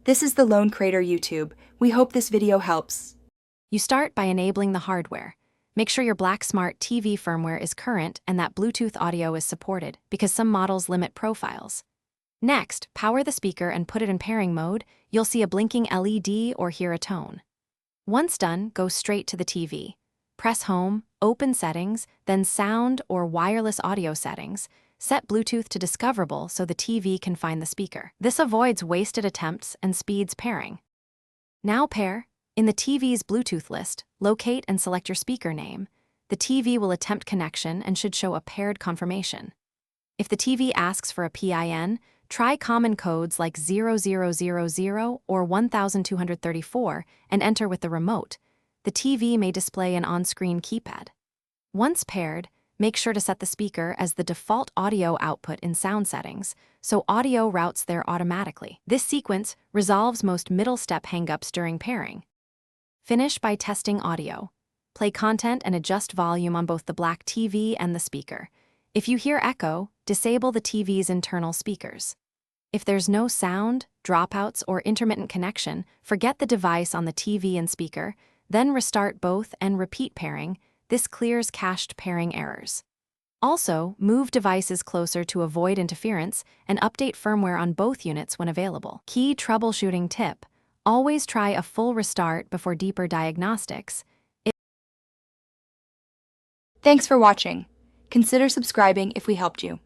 This is the Lone Crater YouTube. We hope this video helps. You start by enabling the hardware. Make sure your Blakk Smart TV firmware is current and that Bluetooth audio is supported, because some models limit profiles. Next, power the speaker and put it in pairing mode. You'll see a blinking LED or hear a tone. Once done, go straight to the TV. Press Home, open Settings, then Sound or Wireless Audio Settings. Set Bluetooth to Discoverable so the TV can find the speaker. This avoids wasted attempts and speeds pairing. Now pair. In the TV's Bluetooth list, locate and select your speaker name. The TV will attempt connection and should show a paired confirmation. If the TV asks for a PIN, try common codes like 0000 or 1234 and enter with the remote. The TV may display an on-screen keypad. Once paired, make sure to set the speaker as the default audio output in sound settings, so audio routes there automatically. This sequence resolves most middle-step hangups during pairing. Finish by testing audio. Play content and adjust volume on both the Blakk TV and the speaker. If you hear echo, disable the TV's internal speakers. If there's no sound, dropouts, or intermittent connection, forget the device on the TV and speaker, then restart both and repeat pairing. This clears cached pairing errors. Also, move devices closer to avoid interference and update firmware on both units when available. Key troubleshooting tip: always try a full restart before deeper diagnostics. Thanks for watching. Consider subscribing if we helped you.